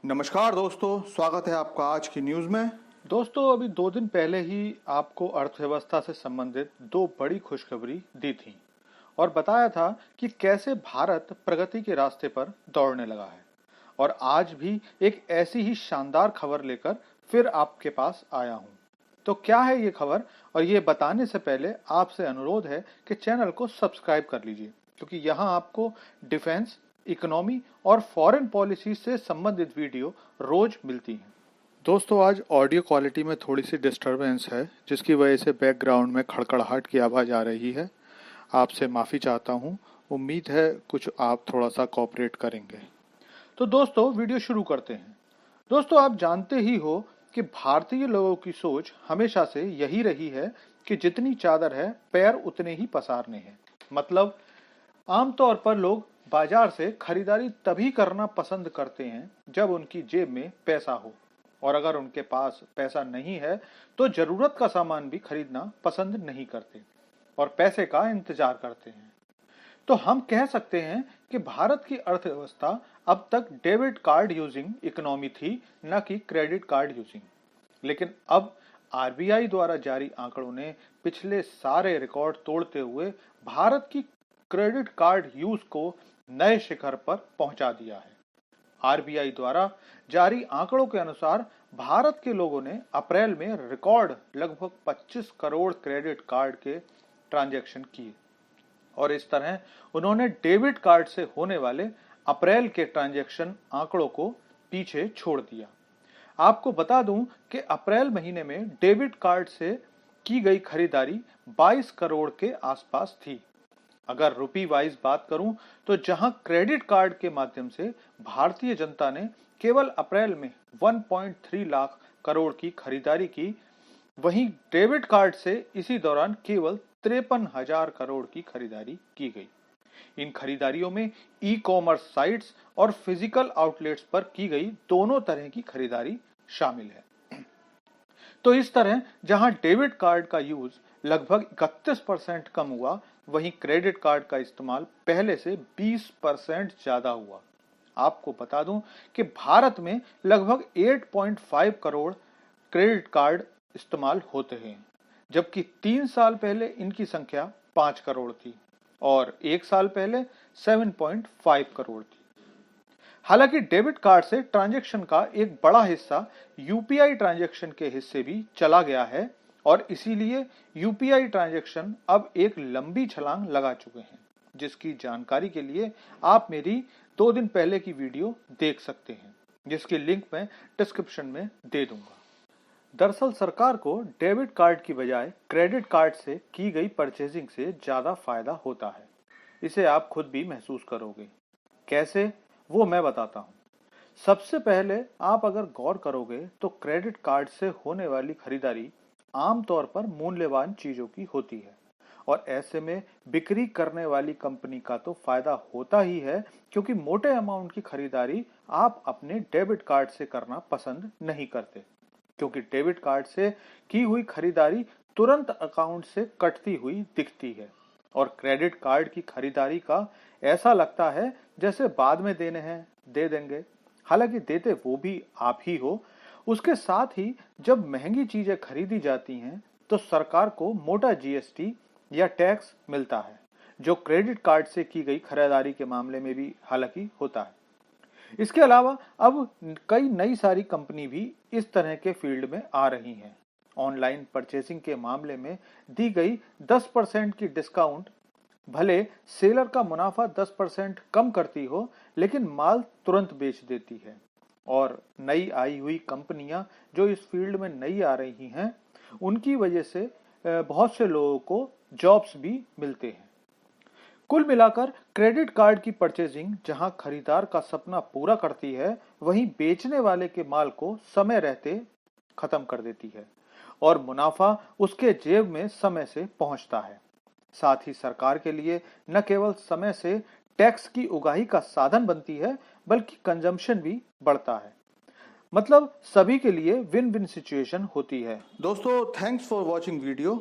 नमस्कार दोस्तों, स्वागत है आपका आज की न्यूज में। दोस्तों अभी 2 दिन पहले ही आपको अर्थव्यवस्था से संबंधित 2 बड़ी खुशखबरी दी थी और बताया था कि कैसे भारत प्रगति के रास्ते पर दौड़ने लगा है। और आज भी एक ऐसी ही शानदार खबर लेकर फिर आपके पास आया हूं। तो क्या है ये खबर, और ये बताने से पहले आपसे अनुरोध है कि चैनल को सब्सक्राइब कर लीजिए, क्योंकि यहाँ आपको डिफेंस, इकोनॉमी और फॉरेन पॉलिसी से संबंधित वीडियो रोज मिलती हैं। दोस्तों आज ऑडियो क्वालिटी में थोड़ी सी डिस्टरबेंस है, जिसकी वजह से बैकग्राउंड में खड़खड़ाहट की आवाज़ आ रही है। आपसे माफ़ी चाहता हूँ। उम्मीद है कुछ आप थोड़ा सा कोऑपरेट करेंगे। तो दोस्तों वीडियो शुरू करते हैं। दोस्तों आप जानते ही हो कि भारतीय लोगों की सोच हमेशा से यही रही है कि जितनी चादर है पैर उतने ही पसारने हैं। मतलब आमतौर पर लोग बाजार से खरीदारी तभी करना पसंद करते हैं जब उनकी जेब में पैसा हो, और अगर उनके पास पैसा नहीं है तो जरूरत का सामान भी खरीदना पसंद नहीं करते और पैसे का इंतजार करते हैं। तो हम कह सकते हैं कि भारत की अर्थव्यवस्था अब तक डेबिट कार्ड यूजिंग इकोनॉमी थी, न कि क्रेडिट कार्ड यूजिंग। लेकिन अब आरबीआई द्वारा जारी आंकड़ों ने पिछले सारे रिकॉर्ड तोड़ते हुए भारत की क्रेडिट कार्ड यूज को नए शिखर पर पहुंचा दिया है। आरबीआई द्वारा जारी आंकड़ों के अनुसार भारत के लोगों ने अप्रैल में रिकॉर्ड लगभग 25 करोड़ क्रेडिट कार्ड के ट्रांजैक्शन किए, और इस तरह उन्होंने डेबिट कार्ड से होने वाले अप्रैल के ट्रांजैक्शन आंकड़ों को पीछे छोड़ दिया। आपको बता दूं कि अप्रैल महीने में डेबिट कार्ड से की गई खरीदारी 22 करोड़ के आसपास थी। अगर रुपी वाइज बात करूं तो जहां क्रेडिट कार्ड के माध्यम से भारतीय जनता ने केवल अप्रैल में 1.3 लाख करोड़ की खरीदारी की, वहीं डेबिट कार्ड से इसी दौरान केवल 53,000 करोड़ की खरीदारी की गई। इन खरीदारियों में ई कॉमर्स साइट्स और फिजिकल आउटलेट्स पर की गई दोनों तरह की खरीदारी शामिल है। तो इस तरह जहां डेबिट कार्ड का यूज लगभग 31% कम हुआ, वहीं क्रेडिट कार्ड का इस्तेमाल पहले से 20% ज्यादा हुआ। आपको बता दूं कि भारत में लगभग 8.5 करोड़ क्रेडिट कार्ड इस्तेमाल होते हैं, जबकि 3 साल पहले इनकी संख्या 5 करोड़ थी और 1 साल पहले 7.5 करोड़ थी। हालांकि डेबिट कार्ड से ट्रांजैक्शन का एक बड़ा हिस्सा यूपीआई ट्रांजैक्शन के हिस्से भी चला गया है, और इसीलिए यूपीआई ट्रांजैक्शन अब एक लंबी छलांग लगा चुके हैं, जिसकी जानकारी के लिए आप मेरी 2 दिन पहले की वीडियो देख सकते हैं, जिसकी लिंक मैं डिस्क्रिप्शन में दे दूंगा। दरअसल सरकार को डेबिट कार्ड की बजाय क्रेडिट कार्ड से की गई परचेजिंग से ज्यादा फायदा होता है। इसे आप खुद भी महसूस करोगे। कैसे, वो मैं बताता हूँ। सबसे पहले आप अगर गौर करोगे तो क्रेडिट कार्ड से होने वाली खरीदारी आमतौर पर मूल्यवान चीजों की होती है, और ऐसे में बिक्री करने वाली कंपनी का तो फायदा होता ही है, क्योंकि मोटे अमाउंट की खरीदारी आप अपने डेबिट कार्ड से करना पसंद नहीं करते, क्योंकि डेबिट कार्ड से की हुई खरीदारी तुरंत अकाउंट से कटती हुई दिखती है, और क्रेडिट कार्ड की खरीदारी का ऐसा लगता है जैसे बाद में देने हैं, दे देंगे। हालांकि देते वो भी आप ही हो। उसके साथ ही जब महंगी चीजें खरीदी जाती हैं तो सरकार को मोटा जीएसटी या टैक्स मिलता है, जो क्रेडिट कार्ड से की गई खरीदारी के मामले में भी हालांकि होता है। इसके अलावा अब कई नई सारी कंपनी भी इस तरह के फील्ड में आ रही हैं। ऑनलाइन परचेसिंग के मामले में दी गई 10% की डिस्काउंट भले सेलर का मुनाफा 10% कम करती हो, लेकिन माल तुरंत बेच देती है। और नई आई हुई कंपनियां जो इस फील्ड में नई आ रही हैं, उनकी वजह से बहुत से लोगों को जॉब्स भी मिलते हैं। कुल मिलाकर क्रेडिट कार्ड की परचेजिंग जहां खरीदार का सपना पूरा करती है, वहीं बेचने वाले के माल को समय रहते खत्म कर देती है, और मुनाफा उसके जेब में समय से पहुंचता है। साथ ही सरकार के लिए न केवल समय से टैक्स की उगाही का साधन बनती है, बल्कि कंजम्पशन भी बढ़ता है। मतलब सभी के लिए विन विन सिचुएशन होती है। दोस्तों थैंक्स फॉर वॉचिंग वीडियो।